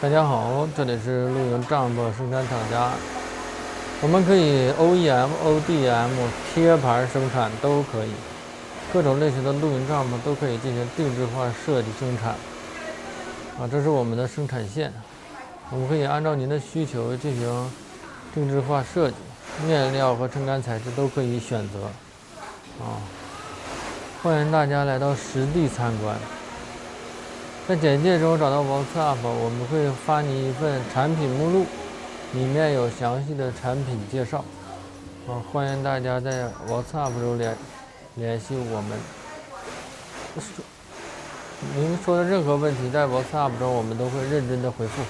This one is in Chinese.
大家好，这里是露营帐篷生产厂家。我们可以 OEM、ODM 贴牌生产都可以，各种类型的露营帐篷都可以进行定制化设计生产。这是我们的生产线，我们可以按照您的需求进行定制化设计，面料和撑杆材质都可以选择。欢迎大家来到实地参观。在简介中找到 WhatsApp， 我们会发你一份产品目录，里面有详细的产品介绍。欢迎大家在 WhatsApp 中联系我们。您说的任何问题，在 WhatsApp 中我们都会认真的回复。